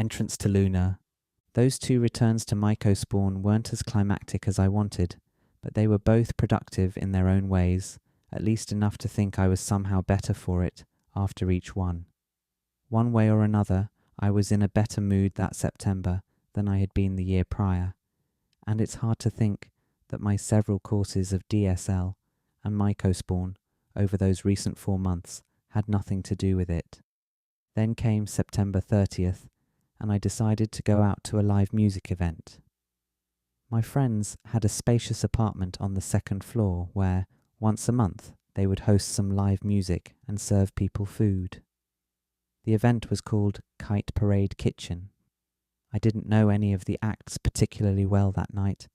entrance to Luna. Those 2 returns to Mycospawn weren't as climactic as I wanted, but they were both productive in their own ways, at least enough to think I was somehow better for it after each one. One way or another, I was in a better mood that September than I had been the year prior, and it's hard to think that my several courses of DSL and Mycospawn over those recent 4 months had nothing to do with it. Then came September 30th, and I decided to go out to a live music event. My friends had a spacious apartment on the 2nd floor where, once a month, they would host some live music and serve people food. The event was called Kite Parade Kitchen. I didn't know any of the acts particularly well that night,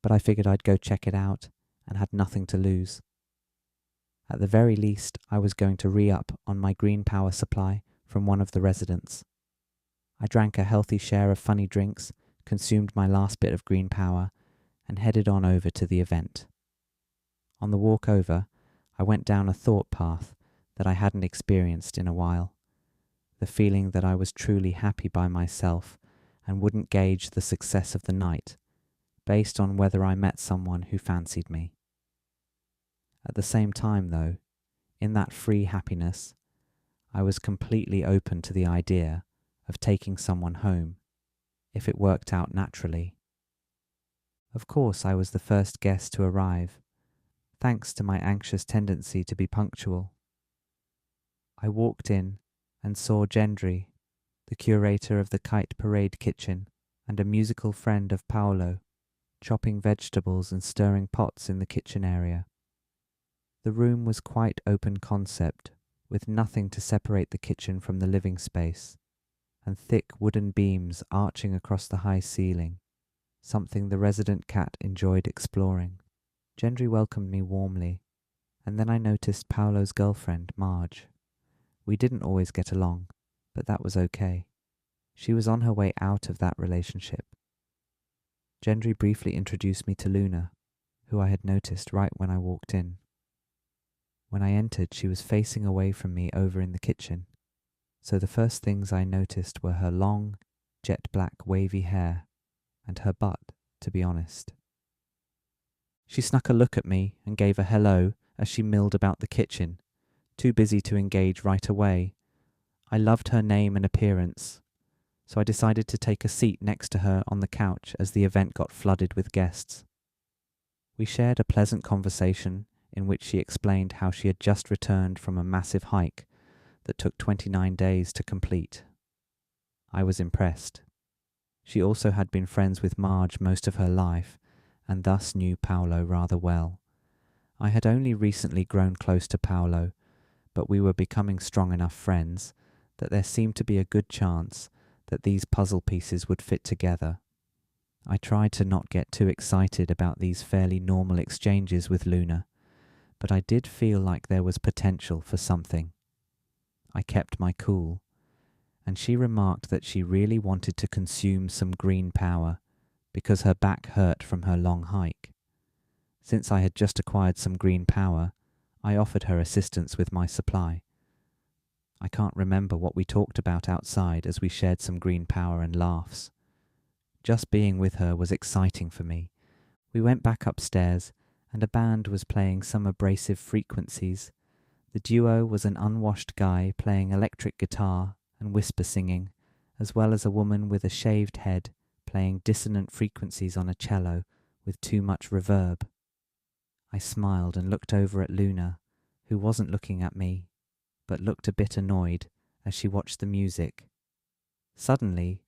but I figured I'd go check it out and had nothing to lose. At the very least, I was going to re-up on my green power supply from one of the residents. I drank a healthy share of funny drinks, consumed my last bit of green power, and headed on over to the event. On the walk over, I went down a thought path that I hadn't experienced in a while. The feeling that I was truly happy by myself and wouldn't gauge the success of the night based on whether I met someone who fancied me. At the same time, though, in that free happiness, I was completely open to the idea of taking someone home, if it worked out naturally. Of course, I was the first guest to arrive, thanks to my anxious tendency to be punctual. I walked in and saw Gendry, the curator of the Kite Parade Kitchen and a musical friend of Paolo, chopping vegetables and stirring pots in the kitchen area. The room was quite open concept, with nothing to separate the kitchen from the living space, and thick wooden beams arching across the high ceiling, something the resident cat enjoyed exploring. Gendry welcomed me warmly, and then I noticed Paolo's girlfriend, Marge. We didn't always get along, but that was okay. She was on her way out of that relationship. Gendry briefly introduced me to Luna, who I had noticed right when I walked in. When I entered, she was facing away from me over in the kitchen, so the first things I noticed were her long, jet-black wavy hair, and her butt, to be honest. She snuck a look at me and gave a hello as she milled about the kitchen, too busy to engage right away. I loved her name and appearance, so I decided to take a seat next to her on the couch as the event got flooded with guests. We shared a pleasant conversation in which she explained how she had just returned from a massive hike that took 29 days to complete. I was impressed. She also had been friends with Marge most of her life, and thus knew Paolo rather well. I had only recently grown close to Paolo, but we were becoming strong enough friends that there seemed to be a good chance that these puzzle pieces would fit together. I tried to not get too excited about these fairly normal exchanges with Luna, but I did feel like there was potential for something. I kept my cool, and she remarked that she really wanted to consume some green power because her back hurt from her long hike. Since I had just acquired some green power, I offered her assistance with my supply. I can't remember what we talked about outside as we shared some green power and laughs. Just being with her was exciting for me. We went back upstairs, and a band was playing some abrasive frequencies. The duo was an unwashed guy playing electric guitar and whisper singing, as well as a woman with a shaved head playing dissonant frequencies on a cello with too much reverb. I smiled and looked over at Luna, who wasn't looking at me, but looked a bit annoyed as she watched the music. Suddenly,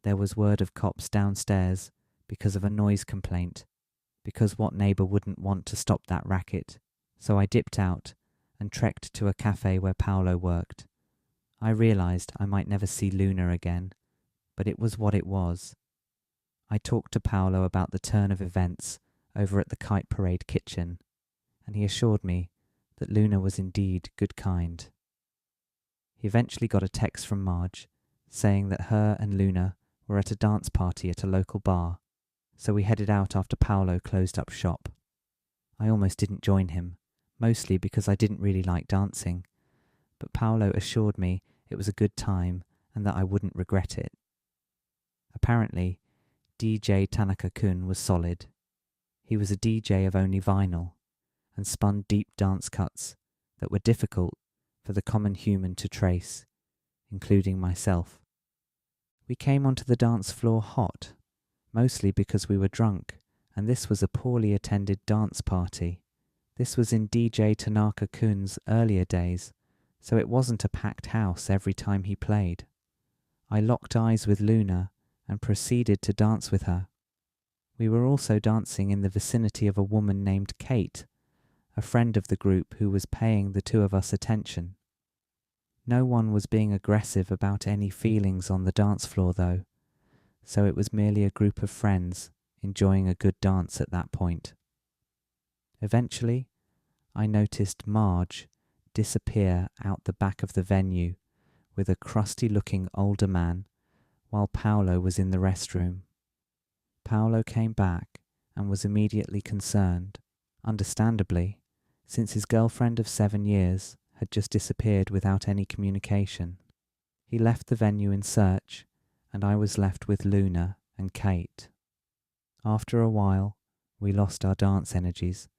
there was word of cops downstairs because of a noise complaint, because what neighbour wouldn't want to stop that racket? So I dipped out and trekked to a cafe where Paolo worked. I realised I might never see Luna again, but it was what it was. I talked to Paolo about the turn of events over at the Kite Parade Kitchen, and he assured me that Luna was indeed good kind. He eventually got a text from Marge saying that her and Luna were at a dance party at a local bar, so we headed out after Paolo closed up shop. I almost didn't join him, mostly because I didn't really like dancing, but Paolo assured me it was a good time and that I wouldn't regret it. Apparently, DJ Tanaka-kun was solid. He was a DJ of only vinyl, and spun deep dance cuts that were difficult for the common human to trace, including myself. We came onto the dance floor hot, mostly because we were drunk, and this was a poorly attended dance party. This was in DJ Tanaka-kun's earlier days, so it wasn't a packed house every time he played. I locked eyes with Luna and proceeded to dance with her. We were also dancing in the vicinity of a woman named Kite, a friend of the group who was paying the two of us attention. No one was being aggressive about any feelings on the dance floor though, so it was merely a group of friends enjoying a good dance at that point. Eventually, I noticed Marge disappear out the back of the venue with a crusty-looking older man while Paolo was in the restroom. Paolo came back and was immediately concerned, understandably, since his girlfriend of 7 years had just disappeared without any communication. He left the venue in search, and I was left with Luna and Kate. After a while, we lost our dance energies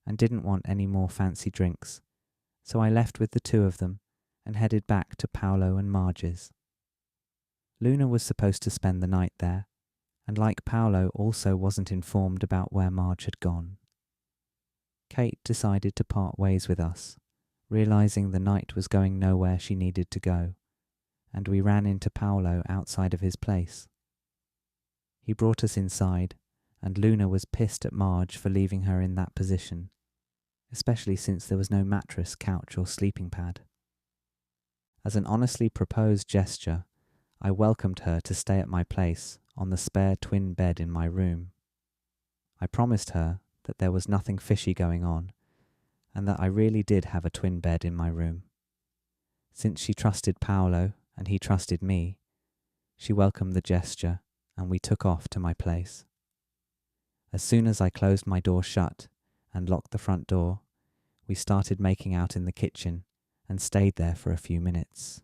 and didn't want any more fancy drinks, so I left with the two of them and headed back to Paolo and Marge's. Luna was supposed to spend the night there, and like Paolo also wasn't informed about where Marge had gone. Kate decided to part ways with us, realizing the night was going nowhere she needed to go, and we ran into Paolo outside of his place. He brought us inside, and Luna was pissed at Marge for leaving her in that position, especially since there was no mattress, couch, or sleeping pad. As an honestly proposed gesture, I welcomed her to stay at my place on the spare twin bed in my room. I promised her that there was nothing fishy going on, and that I really did have a twin bed in my room. Since she trusted Paolo and he trusted me, she welcomed the gesture and we took off to my place. As soon as I closed my door shut and locked the front door, we started making out in the kitchen and stayed there for a few minutes.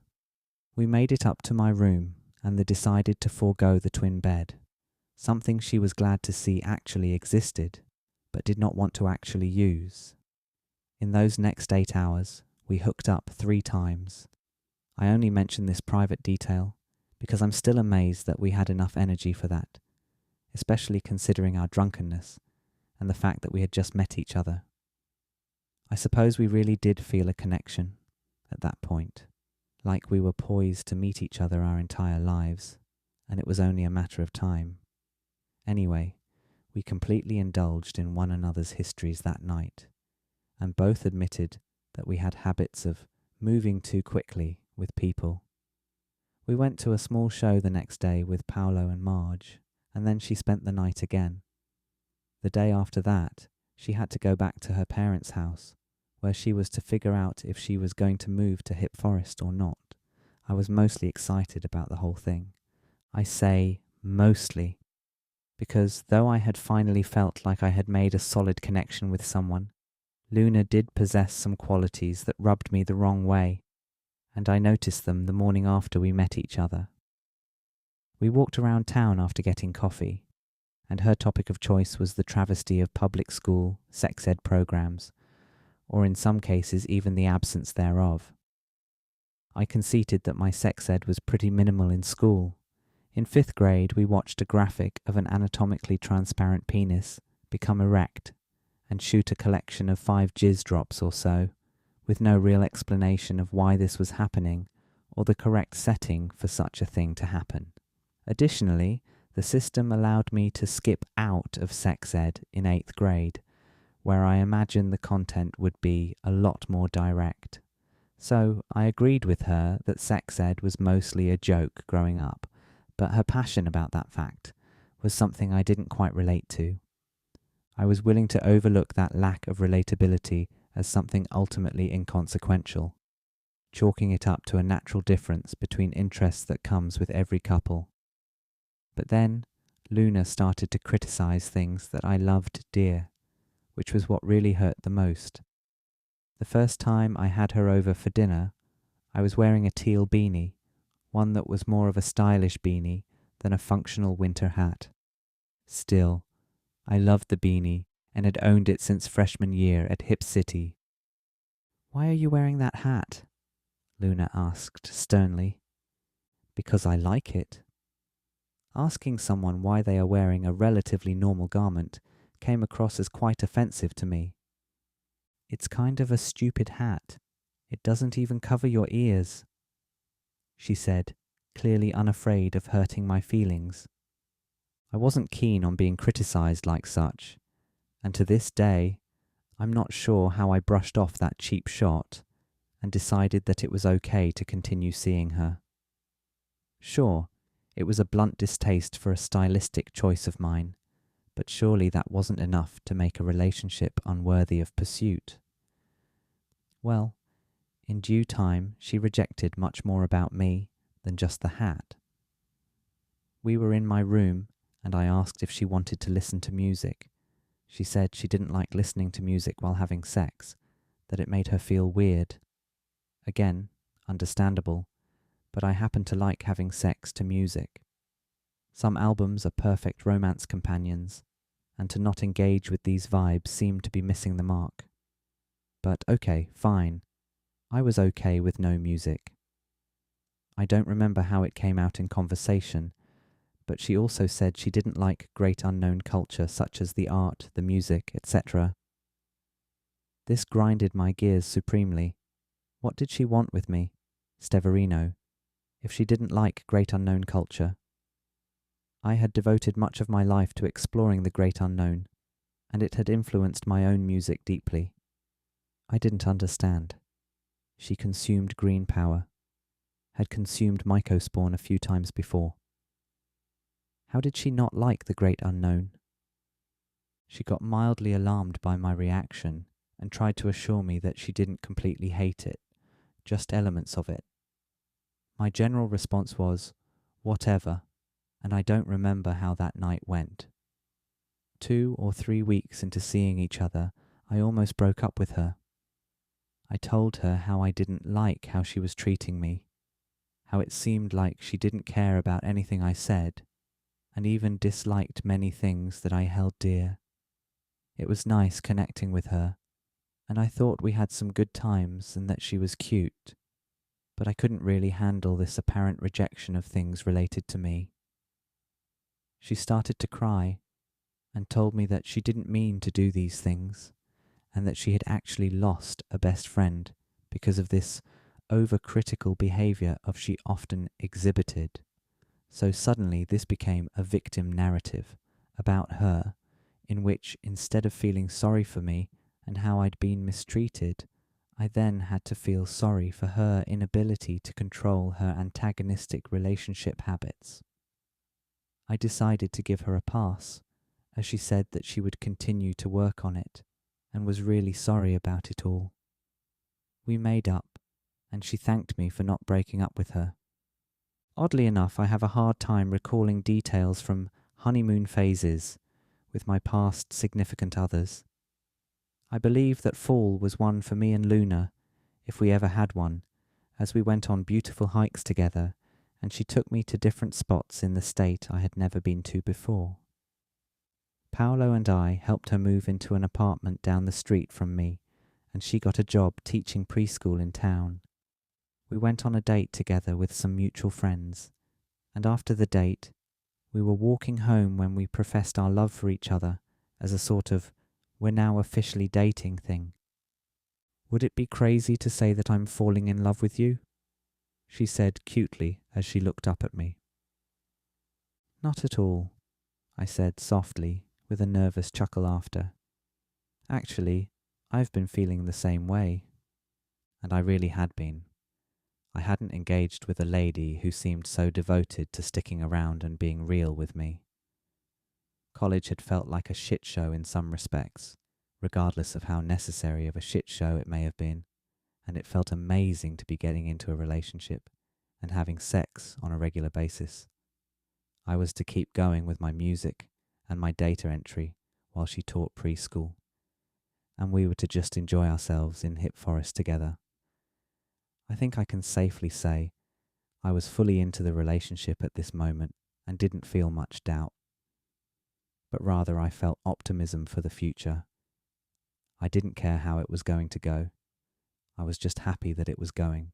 We made it up to my room and they decided to forego the twin bed, something she was glad to see actually existed, but did not want to actually use. In those next 8 hours, we hooked up 3 times. I only mention this private detail because I'm still amazed that we had enough energy for that, especially considering our drunkenness and the fact that we had just met each other. I suppose we really did feel a connection at that point, like we were poised to meet each other our entire lives, and it was only a matter of time. Anyway, we completely indulged in one another's histories that night, and both admitted that we had habits of moving too quickly with people. We went to a small show the next day with Paolo and Marge, and then she spent the night again. The day after that, she had to go back to her parents' house, where she was to figure out if she was going to move to Hip Forest or not. I was mostly excited about the whole thing. I say mostly, because though I had finally felt like I had made a solid connection with someone, Luna did possess some qualities that rubbed me the wrong way, and I noticed them the morning after we met each other. We walked around town after getting coffee, and her topic of choice was the travesty of public school sex ed programs, or in some cases even the absence thereof. I conceded that my sex ed was pretty minimal in school. In 5th grade, we watched a graphic of an anatomically transparent penis become erect and shoot a collection of 5 jizz drops or so, with no real explanation of why this was happening or the correct setting for such a thing to happen. Additionally, the system allowed me to skip out of sex ed in 8th grade, where I imagined the content would be a lot more direct. So I agreed with her that sex ed was mostly a joke growing up, but her passion about that fact was something I didn't quite relate to. I was willing to overlook that lack of relatability as something ultimately inconsequential, chalking it up to a natural difference between interests that comes with every couple. But then Luna started to criticize things that I loved dear, which was what really hurt the most. The first time I had her over for dinner, I was wearing a teal beanie, one that was more of a stylish beanie than a functional winter hat. Still, I loved the beanie and had owned it since freshman year at Hip City. "Why are you wearing that hat?" Luna asked sternly. "Because I like it." Asking someone why they are wearing a relatively normal garment came across as quite offensive to me. "It's kind of a stupid hat. It doesn't even cover your ears," she said, clearly unafraid of hurting my feelings. I wasn't keen on being criticized like such, and to this day, I'm not sure how I brushed off that cheap shot and decided that it was okay to continue seeing her. Sure, it was a blunt distaste for a stylistic choice of mine, but surely that wasn't enough to make a relationship unworthy of pursuit. Well, in due time, she rejected much more about me than just the hat. We were in my room, and I asked if she wanted to listen to music. She said she didn't like listening to music while having sex, that it made her feel weird. Again, understandable, but I happen to like having sex to music. Some albums are perfect romance companions, and to not engage with these vibes seemed to be missing the mark. But okay, fine. I was okay with no music. I don't remember how it came out in conversation, but she also said she didn't like great unknown culture such as the art, the music, etc. This grinded my gears supremely. What did she want with me, Steverino, if she didn't like great unknown culture? I had devoted much of my life to exploring the great unknown, and it had influenced my own music deeply. I didn't understand. She consumed green power, had consumed mycospawn a few times before. How did she not like the great unknown? She got mildly alarmed by my reaction and tried to assure me that she didn't completely hate it, just elements of it. My general response was, whatever, and I don't remember how that night went. 2 or 3 weeks into seeing each other, I almost broke up with her. I told her how I didn't like how she was treating me, how it seemed like she didn't care about anything I said, and even disliked many things that I held dear. It was nice connecting with her, and I thought we had some good times and that she was cute, but I couldn't really handle this apparent rejection of things related to me. She started to cry and told me that she didn't mean to do these things, and that she had actually lost a best friend because of this overcritical behaviour of she often exhibited. So suddenly this became a victim narrative about her, in which instead of feeling sorry for me and how I'd been mistreated, I then had to feel sorry for her inability to control her antagonistic relationship habits. I decided to give her a pass, as she said that she would continue to work on it, and was really sorry about it all. We made up, and she thanked me for not breaking up with her. Oddly enough, I have a hard time recalling details from honeymoon phases with my past significant others. I believe that fall was one for me and Luna, if we ever had one, as we went on beautiful hikes together, and she took me to different spots in the state I had never been to before. Paolo and I helped her move into an apartment down the street from me, and she got a job teaching preschool in town. We went on a date together with some mutual friends, and after the date, we were walking home when we professed our love for each other as a sort of "we're now officially dating" thing. "Would it be crazy to say that I'm falling in love with you?" she said cutely as she looked up at me. "Not at all," I said softly, with a nervous chuckle after. "Actually, I've been feeling the same way." And I really had been. I hadn't engaged with a lady who seemed so devoted to sticking around and being real with me. College had felt like a shit show in some respects, regardless of how necessary of a shit show it may have been, and it felt amazing to be getting into a relationship and having sex on a regular basis. I was to keep going with my music and my data entry while she taught preschool, and we were to just enjoy ourselves in Hip Forest together. I think I can safely say I was fully into the relationship at this moment, and didn't feel much doubt. But rather I felt optimism for the future. I didn't care how it was going to go. I was just happy that it was going.